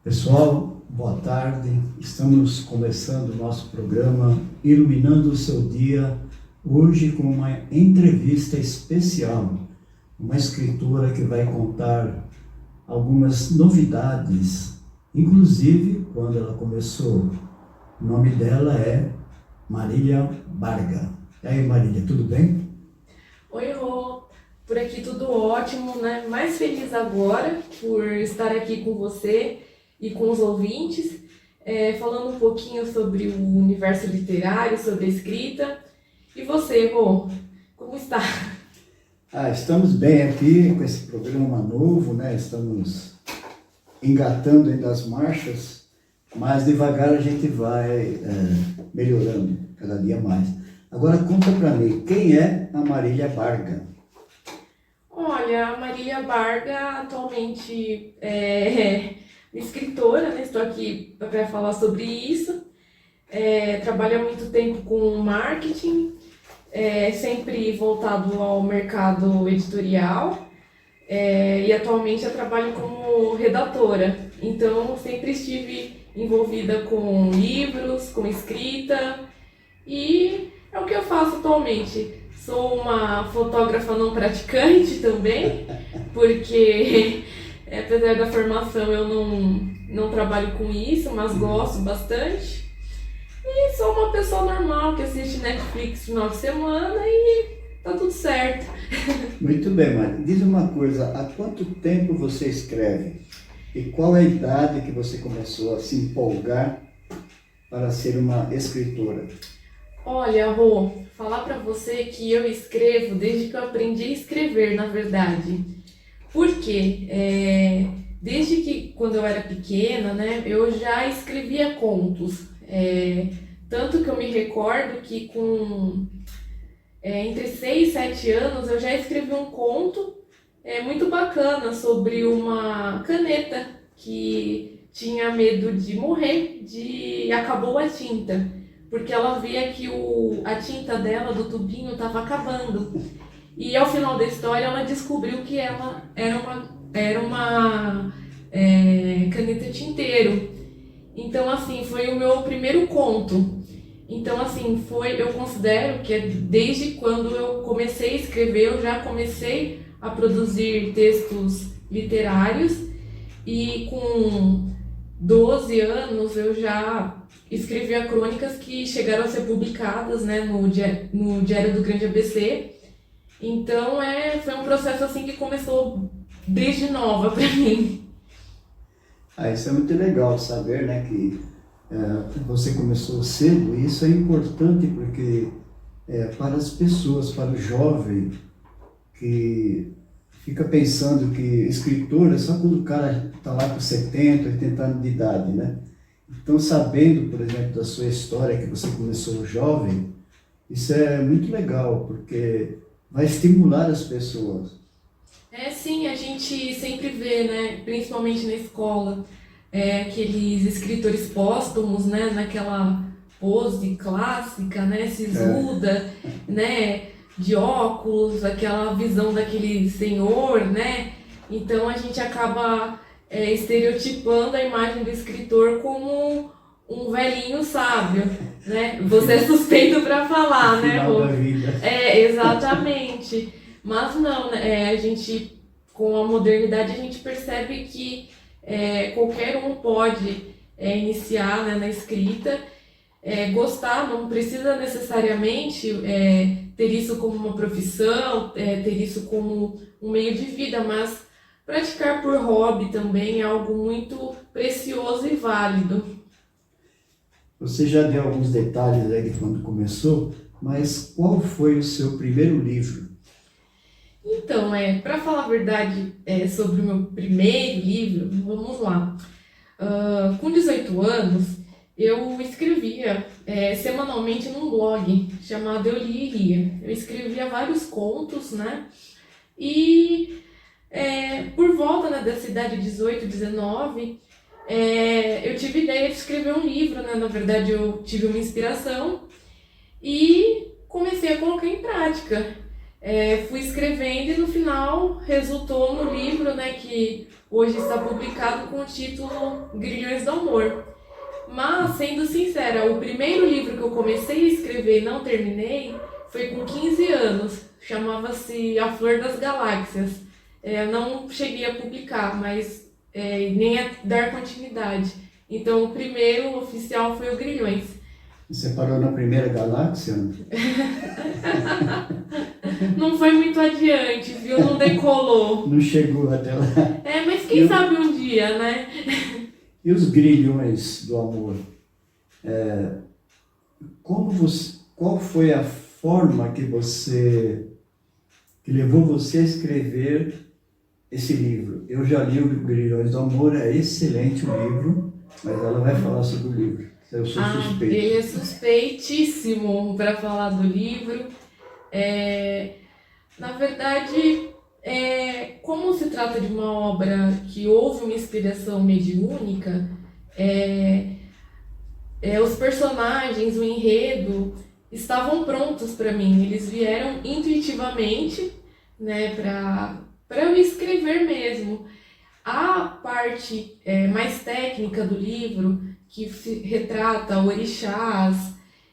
Pessoal, boa tarde. Estamos começando o nosso programa Iluminando o Seu Dia, hoje com uma entrevista especial, uma escritora que vai contar algumas novidades, inclusive quando ela começou. O nome dela é Marília Barga. E aí, Marília, tudo bem? Oi, Rô. Por aqui tudo ótimo, né? Mais feliz agora por estar aqui com você e com os ouvintes, falando um pouquinho sobre o universo literário, sobre a escrita. E você, Rô, como está? Estamos bem aqui com esse programa novo, né? Estamos engatando ainda as marchas, mas devagar a gente vai melhorando cada dia mais. Agora conta para mim, quem é a Marília Barga? Olha, a Marília Barga atualmente é escritora, né? Estou aqui para falar sobre isso. Trabalho há muito tempo com marketing, sempre voltado ao mercado editorial, e atualmente eu trabalho como redatora. Então, sempre estive envolvida com livros, com escrita, e é o que eu faço atualmente. Sou uma fotógrafa não praticante também, porque apesar da formação eu não trabalho com isso, mas gosto bastante. E sou uma pessoa normal que assiste Netflix no final de semana e tá tudo certo. Muito bem, Marília. Diz uma coisa, há quanto tempo você escreve? E qual é a idade que você começou a se empolgar para ser uma escritora? Olha, Rô, falar pra você que eu escrevo desde que eu aprendi a escrever, na verdade. Por quê? Desde que, quando eu era pequena, né, eu já escrevia contos. Tanto que eu me recordo que entre 6 e 7 anos eu já escrevi um conto muito bacana sobre uma caneta que tinha medo de morrer, acabou a tinta. Porque ela via que a tinta dela, do tubinho, estava acabando. E ao final da história ela descobriu que ela era uma caneta tinteiro. Então, assim, foi o meu primeiro conto. Então, assim, eu considero que desde quando eu comecei a escrever, eu já comecei a produzir textos literários. E com 12 anos eu já escrevia crônicas que chegaram a ser publicadas, né, no Diário do Grande ABC. Então foi um processo assim que começou desde nova para mim. Isso é muito legal saber, né, que você começou cedo, e isso é importante porque para as pessoas, para o jovem que fica pensando que escritor é só quando o cara está lá com 70, 80 anos de idade, né? Então, sabendo, por exemplo, da sua história, que você começou jovem, isso é muito legal, porque vai estimular as pessoas. Sim, a gente sempre vê, né, principalmente na escola, aqueles escritores póstumos, né, naquela pose clássica, né, sisuda, né, de óculos, aquela visão daquele senhor, né? Então a gente acaba estereotipando a imagem do escritor como um velhinho sábio, né? Você é suspeito para falar, né, Final Rô? da vida. Exatamente. Mas não, né? A gente, com a modernidade, a gente percebe que qualquer um pode iniciar, né, na escrita. Gostar, não precisa necessariamente ter isso como uma profissão, ter isso como um meio de vida, mas praticar por hobby também é algo muito precioso e válido. Você já deu alguns detalhes aí de quando começou, mas qual foi o seu primeiro livro? Então, para falar a verdade sobre o meu primeiro livro, vamos lá. Com 18 anos, eu escrevia semanalmente num blog chamado Eu Li e Ria. Eu escrevia vários contos, né? E por volta, né, da cidade 18, 19, eu tive a ideia de escrever um livro, né? Na verdade, eu tive uma inspiração e comecei a colocar em prática. fui escrevendo e no final resultou no livro, né, que hoje está publicado com o título Grilhões do Amor. Mas, sendo sincera, o primeiro livro que eu comecei a escrever e não terminei foi com 15 anos. Chamava-se A Flor das Galáxias. Não cheguei a publicar, mas nem a dar continuidade. Então, o primeiro oficial foi o Grilhões. Você parou na primeira galáxia? Não foi muito adiante, viu? Não decolou. Não chegou até lá. Mas quem sabe um dia, né? E os grilhões do amor? Qual foi a forma que levou você a escrever esse livro? Eu já li o Grilhões do Amor, é excelente o livro, mas ela vai falar sobre o livro. Eu sou suspeito. Ele é suspeitíssimo para falar do livro. Na verdade, como se trata de uma obra que houve uma inspiração mediúnica, os personagens, o enredo, estavam prontos para mim. Eles vieram intuitivamente, né, para eu escrever mesmo. A parte mais técnica do livro, que retrata orixás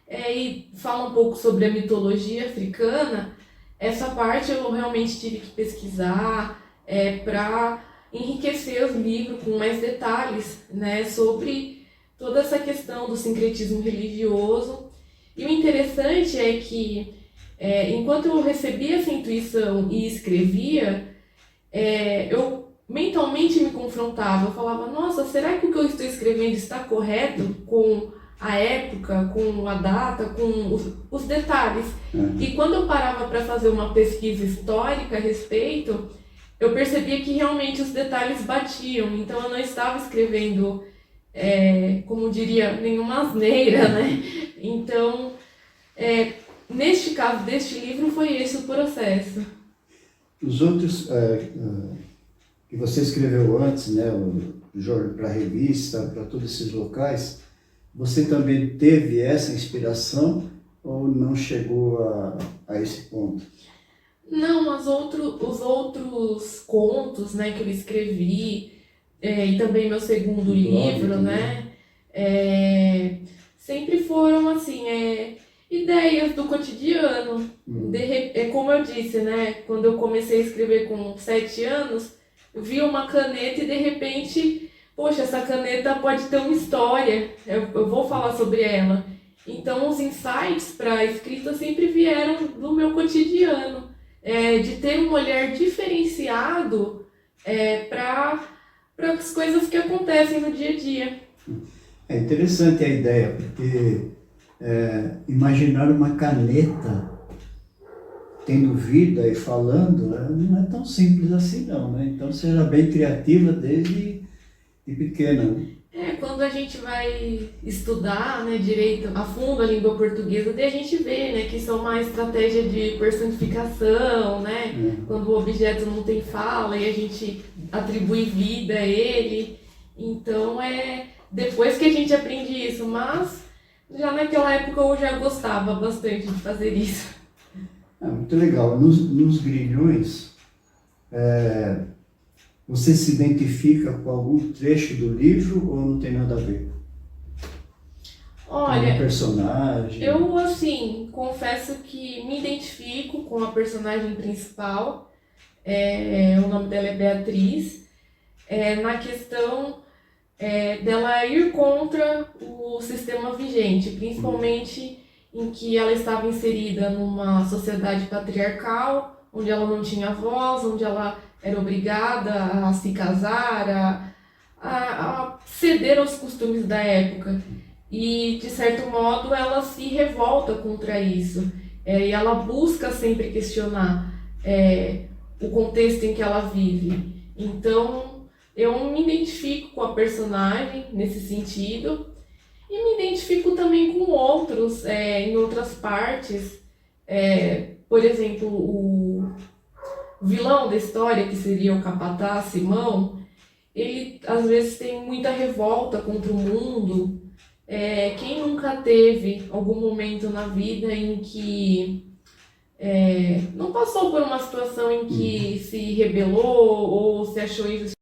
e fala um pouco sobre a mitologia africana, essa parte eu realmente tive que pesquisar para enriquecer o livro com mais detalhes, né, sobre toda essa questão do sincretismo religioso. E o interessante é que, enquanto eu recebia essa intuição e escrevia, eu mentalmente me confrontava. Eu falava, nossa, será que o que eu estou escrevendo está correto com a época, com a data, com os detalhes? E quando eu parava para fazer uma pesquisa histórica a respeito, eu percebia que realmente os detalhes batiam. Então eu não estava escrevendo, como diria, nenhuma asneira, né? Então, neste caso deste livro, foi esse o processo. Os outros que você escreveu antes, né, para a revista, para todos esses locais, você também teve essa inspiração ou não chegou a esse ponto? Não, os outros contos, né, que eu escrevi, e também meu segundo livro, né, sempre foram assim, ideias do cotidiano. Como eu disse, né, quando eu comecei a escrever com 7 anos, eu vi uma caneta e de repente, poxa, essa caneta pode ter uma história, eu vou falar sobre ela. Então os insights para a escrita sempre vieram do meu cotidiano, de ter um olhar diferenciado para as coisas que acontecem no dia a dia. É interessante a ideia, porque imaginar uma caneta tendo vida e falando, não é tão simples assim não, né? Então você era bem criativa desde pequena, né? Quando a gente vai estudar, né, direito a fundo a língua portuguesa, daí a gente vê, né, que isso é uma estratégia de personificação, né? Quando o objeto não tem fala e a gente atribui vida a ele. Então depois que a gente aprende isso, mas já naquela época eu já gostava bastante de fazer isso. Muito legal. Nos Grilhões, você se identifica com algum trecho do livro ou não tem nada a ver? Olha, com o personagem? Eu, assim, confesso que me identifico com a personagem principal. O nome dela é Beatriz. Na questão dela ir contra o sistema vigente, principalmente em que ela estava inserida numa sociedade patriarcal, onde ela não tinha voz, onde ela era obrigada a se casar, a ceder aos costumes da época. E, de certo modo, ela se revolta contra isso. E ela busca sempre questionar o contexto em que ela vive. Então, eu me identifico com a personagem nesse sentido. E me identifico também com outros, em outras partes. Por exemplo, o vilão da história, que seria o capataz Simão, ele às vezes tem muita revolta contra o mundo. Quem nunca teve algum momento na vida em que não passou por uma situação em que se rebelou ou se achou injustiça.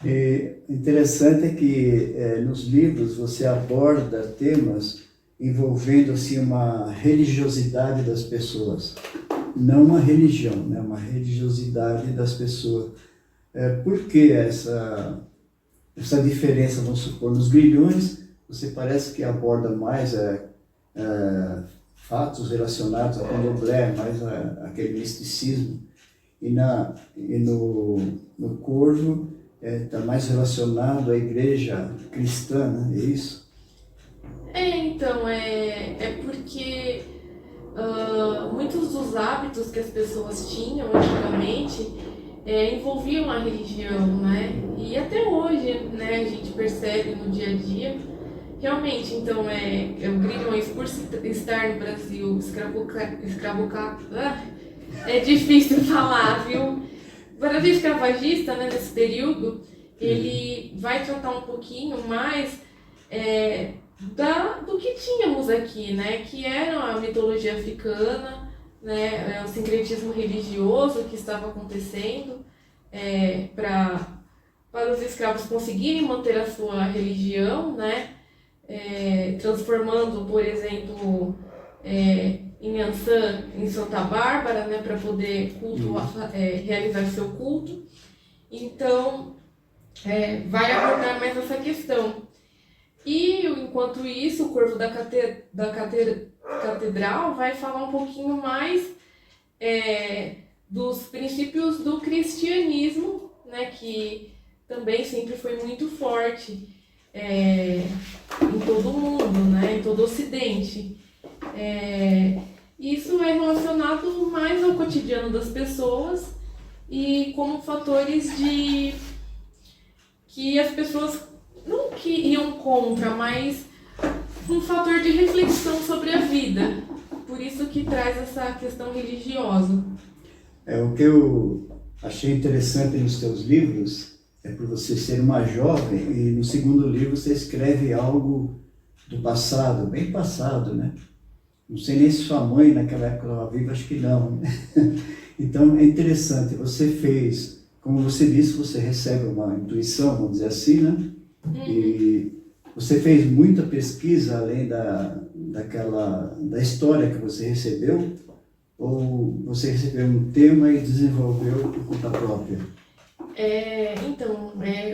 E interessante é que nos livros você aborda temas envolvendo assim uma religiosidade das pessoas, não uma religião, né? Uma religiosidade das pessoas. Por que essa diferença, vamos supor, nos Grilhões, você parece que aborda mais fatos relacionados ao candomblé, mais aquele misticismo, e no Corvo está mais relacionado à igreja cristã, né? É isso? Então, é porque muitos dos hábitos que as pessoas tinham antigamente envolviam a religião, né? E até hoje, né, a gente percebe no dia a dia. Realmente, então, o Grilhões, por estar no Brasil é difícil falar, viu? O Brasil escravagista, né, nesse período, ele vai tratar um pouquinho mais do que tínhamos aqui, né? Que era a mitologia africana, né? O sincretismo religioso que estava acontecendo para os escravos conseguirem manter a sua religião, né? Transformando, por exemplo, em Ançã, em Santa Bárbara, né? Para poder realizar seu culto. Então, vai abordar mais essa questão. E, enquanto isso, o Corvo da Catedral vai falar um pouquinho mais dos princípios do cristianismo, né, que também sempre foi muito forte em todo o mundo, né, em todo o Ocidente. Isso é relacionado mais ao cotidiano das pessoas e como fatores que as pessoas não que iam contra, mas um fator de reflexão sobre a vida. Por isso que traz essa questão religiosa. O que eu achei interessante nos teus livros é por você ser uma jovem e no segundo livro você escreve algo do passado, bem passado, né? Não sei nem se sua mãe naquela época estava viva, acho que não, né? Então é interessante, você fez, como você disse, você recebe uma intuição, vamos dizer assim, né? E você fez muita pesquisa além da história que você recebeu, ou você recebeu um tema e desenvolveu por conta própria?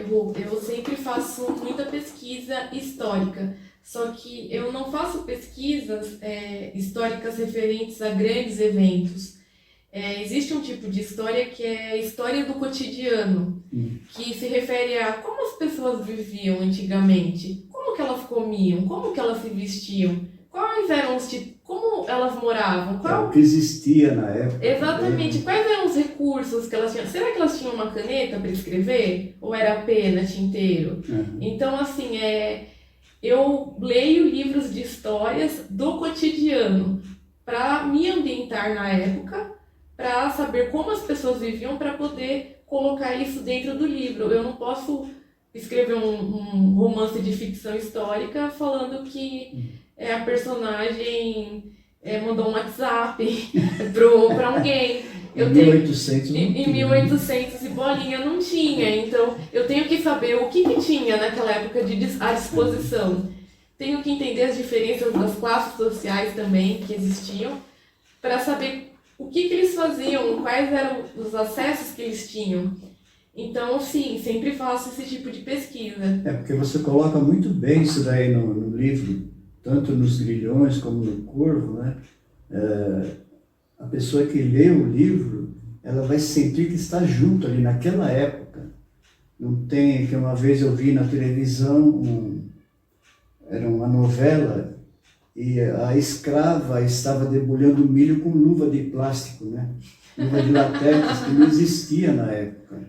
Rô, eu sempre faço muita pesquisa histórica, só que eu não faço pesquisas históricas referentes a grandes eventos. Existe um tipo de história que é a história do cotidiano, que se refere a como as pessoas viviam antigamente, como que elas comiam, como que elas se vestiam, quais eram os tipos, como elas moravam, O que existia na época. exatamente, quais eram os recursos que elas tinham. Será que elas tinham uma caneta para escrever? Ou era pena, tinteiro? Então, assim, eu leio livros de histórias do cotidiano para me ambientar na época, para saber como as pessoas viviam, para poder colocar isso dentro do livro. Eu não posso escrever um romance de ficção histórica falando que a personagem mandou um WhatsApp para alguém. Em 1800 não Em 1800 e bolinha não tinha, então eu tenho que saber o que tinha naquela época à disposição. Tenho que entender as diferenças das classes sociais também que existiam, para saber o que eles faziam, quais eram os acessos que eles tinham. Então, sim, sempre faço esse tipo de pesquisa. Porque você coloca muito bem isso daí no livro, tanto nos Grilhões como no Corvo, né? A pessoa que lê o livro, ela vai sentir que está junto ali naquela época. Não tem, que uma vez eu vi na televisão, era uma novela, e a escrava estava debulhando milho com luva de plástico, né? Luva de latex, que não existia na época.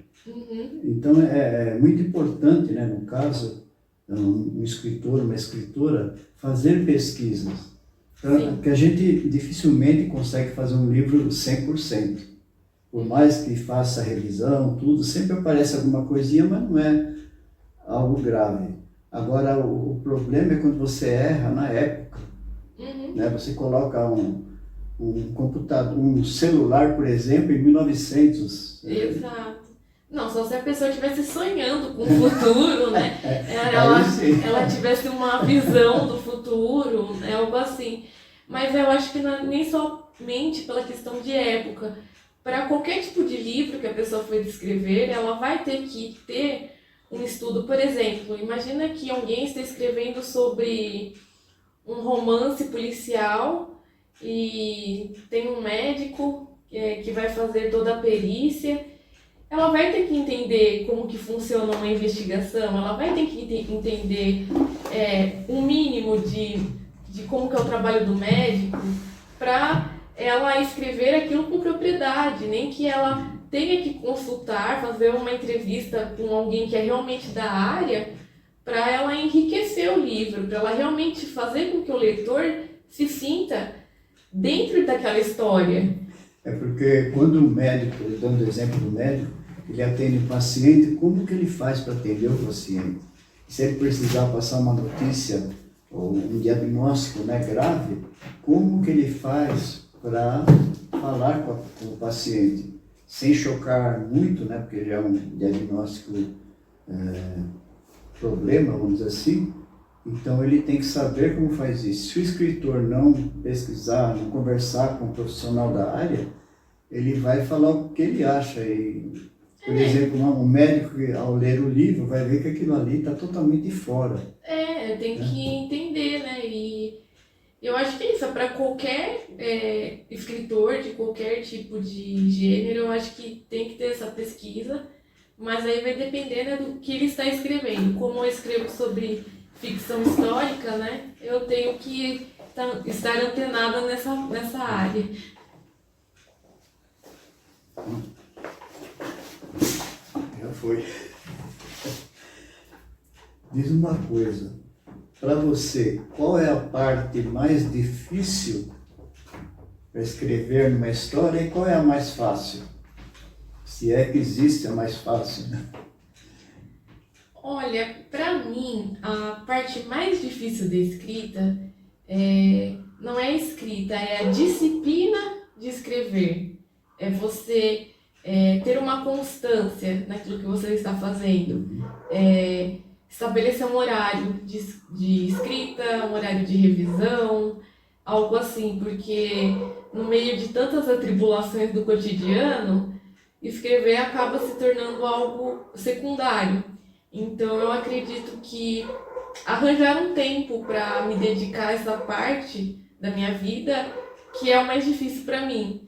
Então é muito importante, né, no caso, um escritor, uma escritora, fazer pesquisas. Porque a gente dificilmente consegue fazer um livro 100%. Por mais que faça revisão, tudo, sempre aparece alguma coisinha, mas não é algo grave. Agora, o problema é quando você erra na época. Né? Você coloca um computador, um celular, por exemplo, em 1900. Exato. Não, só se a pessoa estivesse sonhando com o futuro, né? Ela tivesse uma visão do futuro, algo assim. Mas eu acho que nem somente pela questão de época. Para qualquer tipo de livro que a pessoa for escrever, ela vai ter que ter um estudo. Por exemplo, imagina que alguém está escrevendo sobre um romance policial e tem um médico que vai fazer toda a perícia. Ela vai ter que entender como que funciona uma investigação, ela vai ter que entender um mínimo de como que é o trabalho do médico, para ela escrever aquilo com propriedade, nem que ela tenha que consultar, fazer uma entrevista com alguém que é realmente da área, para ela enriquecer o livro, para ela realmente fazer com que o leitor se sinta dentro daquela história. Porque quando o médico, dando o exemplo do médico, ele atende o paciente, como que ele faz para atender o paciente? Se ele precisar passar uma notícia ou um diagnóstico, né, grave, como que ele faz para falar com o paciente? Sem chocar muito, né, porque já é um diagnóstico problema, vamos dizer assim. Então ele tem que saber como faz isso. Se o escritor não pesquisar, não conversar com um profissional da área, ele vai falar o que ele acha. E, por exemplo, um médico, ao ler o livro, vai ver que aquilo ali está totalmente fora. Tem que entender, né? E eu acho que é isso, para qualquer escritor de qualquer tipo de gênero, eu acho que tem que ter essa pesquisa, mas aí vai depender, né, do que ele está escrevendo. Como eu escrevo sobre ficção histórica, né, eu tenho que estar antenada nessa área. Já foi. Diz uma coisa, para você, qual é a parte mais difícil para escrever numa história e qual é a mais fácil? Se é que existe a mais fácil, né? Olha, para mim, a parte mais difícil da escrita não é escrita, é a disciplina de escrever. É você ter uma constância naquilo que você está fazendo. Estabelecer um horário de escrita, um horário de revisão, algo assim, porque no meio de tantas atribulações do cotidiano, escrever acaba se tornando algo secundário. Então eu acredito que arranjar um tempo para me dedicar a essa parte da minha vida que é o mais difícil para mim.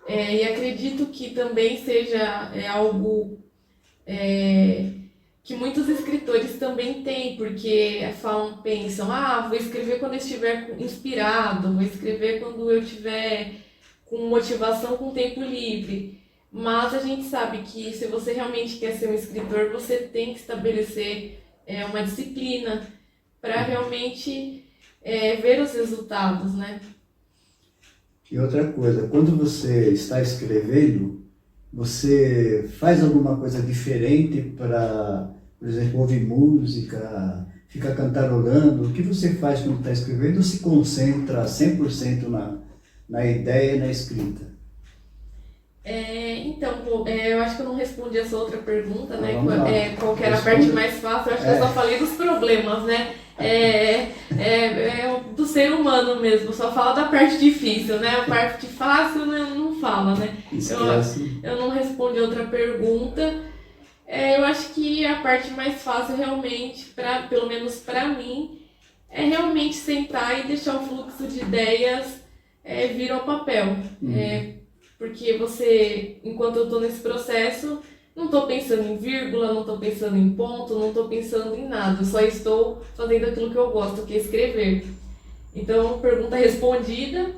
E acredito que também seja algo que muitos escritores também têm, porque pensam, vou escrever quando eu estiver inspirado, vou escrever quando eu estiver com motivação, com tempo livre. Mas a gente sabe que se você realmente quer ser um escritor, você tem que estabelecer uma disciplina para realmente ver os resultados, né? E outra coisa, quando você está escrevendo, você faz alguma coisa diferente para, por exemplo, ouvir música, ficar cantarolando? O que você faz quando está escrevendo ou se concentra 100% na ideia e na escrita? Eu acho que eu não respondi essa outra pergunta, né? Vamos lá. Qual que era a parte mais fácil? Eu acho que eu só falei dos problemas, né? Do ser humano mesmo, só fala da parte difícil, né? A parte fácil, né, não fala, né? Esquece. Eu não respondi outra pergunta. Eu acho que a parte mais fácil realmente, pelo menos para mim, é realmente sentar e deixar o fluxo de ideias vir ao papel. Porque enquanto eu estou nesse processo, não estou pensando em vírgula, não estou pensando em ponto, não estou pensando em nada. Eu só estou fazendo aquilo que eu gosto, que é escrever. Então, pergunta respondida,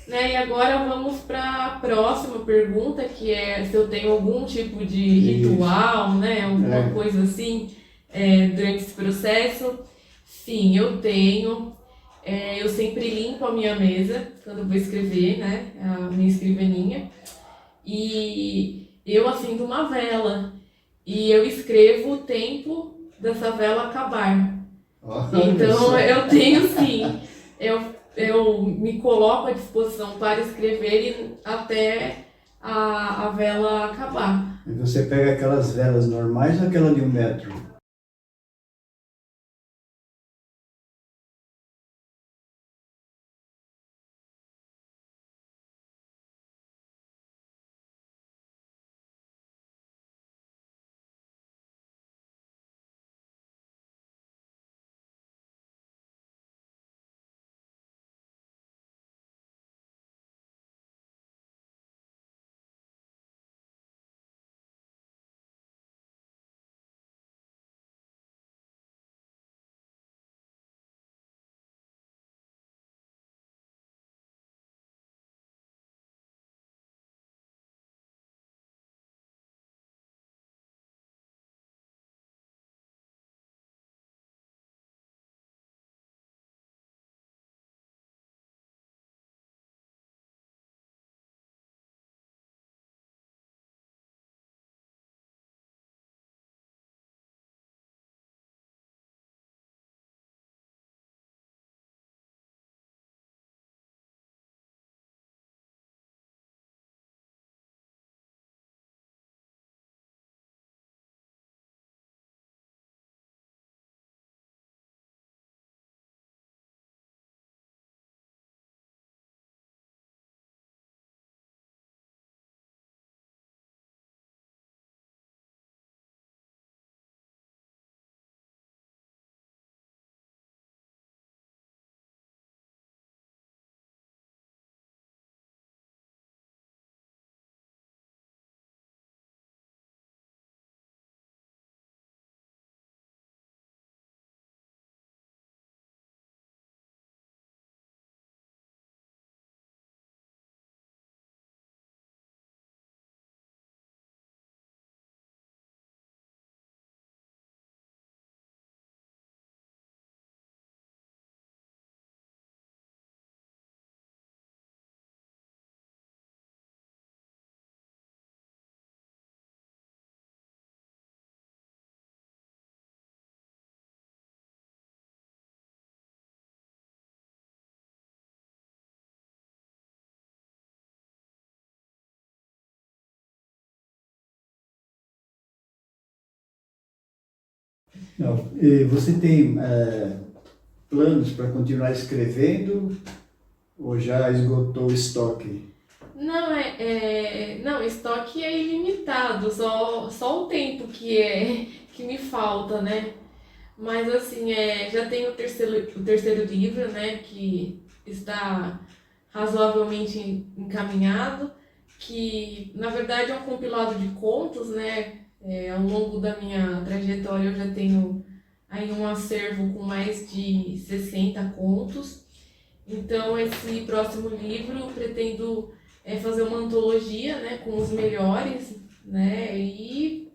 né? E agora vamos para a próxima pergunta, que é se eu tenho algum tipo de ritual, né? Alguma coisa assim, durante esse processo. Sim, eu tenho. Eu sempre limpo a minha mesa quando eu vou escrever, né? A minha escrivaninha. E eu acendo uma vela. E eu escrevo o tempo dessa vela acabar. Então eu tenho sim. Eu me coloco à disposição para escrever até a vela acabar. E você pega aquelas velas normais ou aquela de 1 metro? Não, e você tem planos para continuar escrevendo ou já esgotou o estoque? Não, não, estoque é ilimitado, só o tempo que me falta, né? Mas assim, já tenho o terceiro livro, né, que está razoavelmente encaminhado, que na verdade é um compilado de contos, né? Ao longo da minha trajetória eu já tenho aí um acervo com mais de 60 contos. Então esse próximo livro eu pretendo fazer uma antologia, né, com os melhores, né, e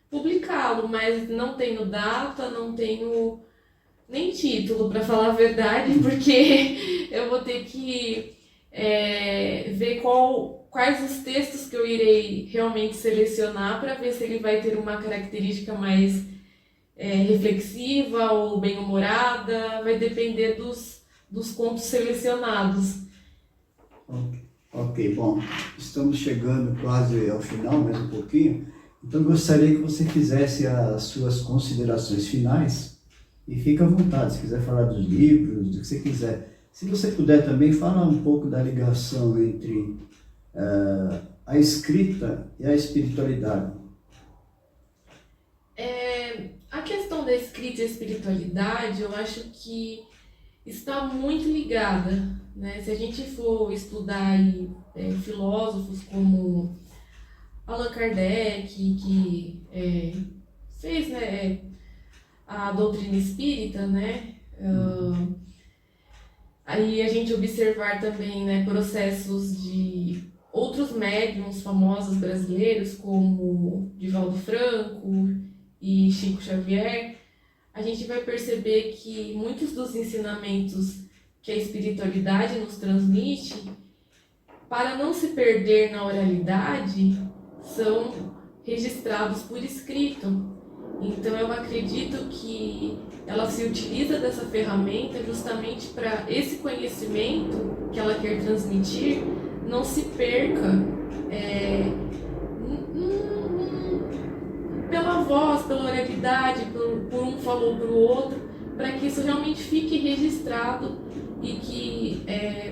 publicá-lo, mas não tenho data, não tenho nem título, para falar a verdade, porque eu vou ter que ver quais os textos que eu irei realmente selecionar para ver se ele vai ter uma característica mais reflexiva ou bem-humorada, vai depender dos contos selecionados. Ok, bom, estamos chegando quase ao final, mais um pouquinho. Então, gostaria que você fizesse as suas considerações finais e fique à vontade, se quiser falar dos livros, do que você quiser. Se você puder também, falar um pouco da ligação entre a escrita e a espiritualidade. A questão da escrita e espiritualidade, eu acho que está muito ligada, né? Se a gente for estudar aí, filósofos como Allan Kardec, que fez, né, a doutrina espírita, né? Aí a gente observar também, né, processos de outros médiuns famosos brasileiros, como Divaldo Franco e Chico Xavier, a gente vai perceber que muitos dos ensinamentos que a espiritualidade nos transmite, para não se perder na oralidade, são registrados por escrito. Então eu acredito que ela se utiliza dessa ferramenta justamente para esse conhecimento que ela quer transmitir não se perca pela voz, pela oralidade, por um falou para o outro, para que isso realmente fique registrado e que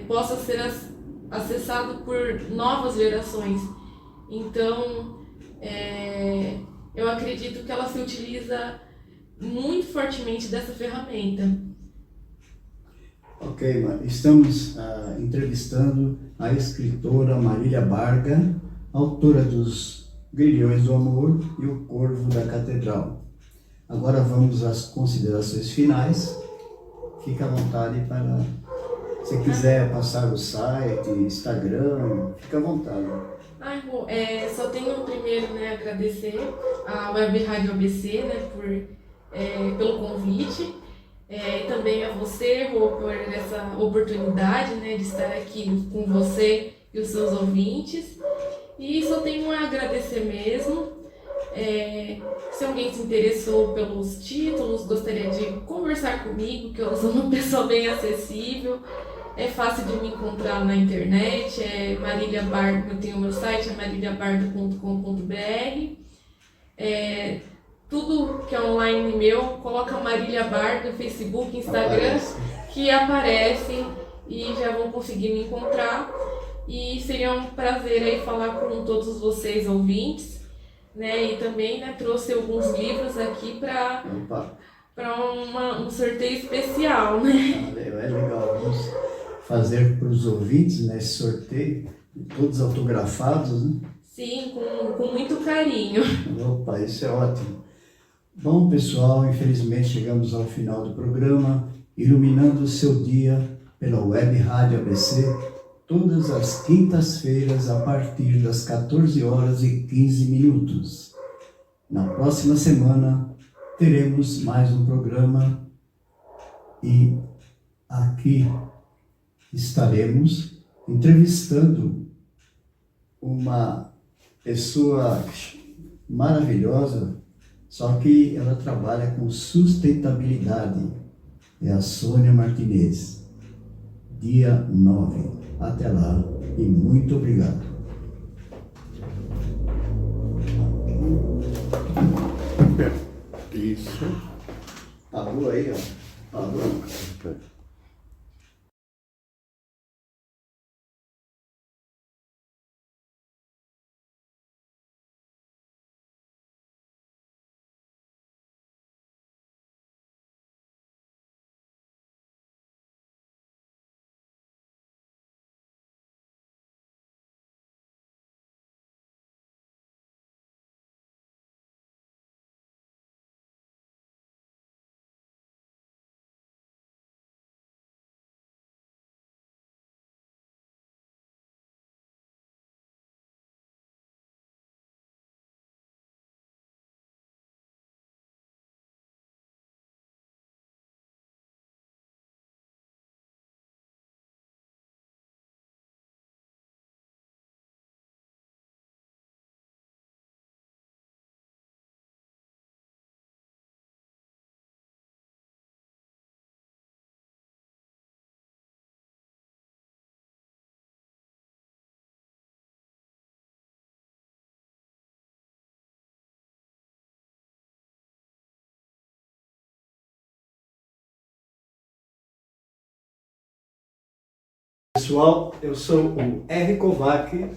possa ser acessado por novas gerações. Então, eu acredito que ela se utiliza muito fortemente dessa ferramenta. Ok, estamos entrevistando a escritora Marília Barga, autora dos Grilhões do Amor e O Corvo da Catedral. Agora vamos às considerações finais. Fique à vontade para, se quiser passar o site, Instagram, fique à vontade. Só tenho primeiro, né, agradecer à Web Rádio ABC, né, pelo convite, e também a você, Rô, por essa oportunidade, né, de estar aqui com você e os seus ouvintes. E só tenho a agradecer mesmo. Se alguém se interessou pelos títulos, gostaria de conversar comigo, que eu sou uma pessoa bem acessível. É fácil de me encontrar na internet, Marília Bardo, eu tenho o meu site, mariliabardo.com.br. Tudo que é online meu, coloca Marília Bardo, Facebook, Instagram, que aparece e já vão conseguir me encontrar. E seria um prazer aí falar com todos vocês ouvintes, né? E também, né, trouxe alguns livros aqui para um sorteio especial, né? É legal, vamos fazer para os ouvintes, né, esse sorteio, todos autografados, né? Sim, com muito carinho. Opa, isso é ótimo. Bom, pessoal, infelizmente chegamos ao final do programa, iluminando o seu dia pela Web Rádio ABC, todas as quintas-feiras, a partir das 14h15. Na próxima semana, teremos mais um programa e aqui estaremos entrevistando uma pessoa maravilhosa, só que ela trabalha com sustentabilidade. É a Sônia Martinez. Dia 9. Até lá e muito obrigado. Isso. Parou aí, ó. Parou. Pessoal, eu sou o R. Kovac,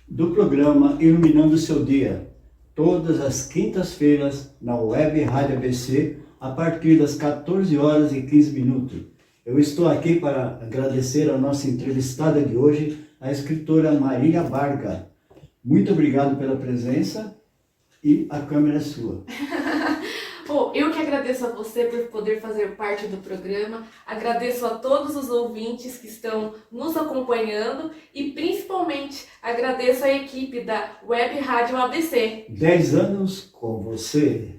do programa Iluminando o Seu Dia, todas as quintas-feiras na Web Rádio ABC, a partir das 14 horas e 15 minutos. Eu estou aqui para agradecer a nossa entrevistada de hoje, a escritora Marília Varga. Muito obrigado pela presença e a câmera é sua. Bom, eu que agradeço a você por poder fazer parte do programa, agradeço a todos os ouvintes que estão nos acompanhando e principalmente agradeço a equipe da Web Rádio ABC. 10 anos com você.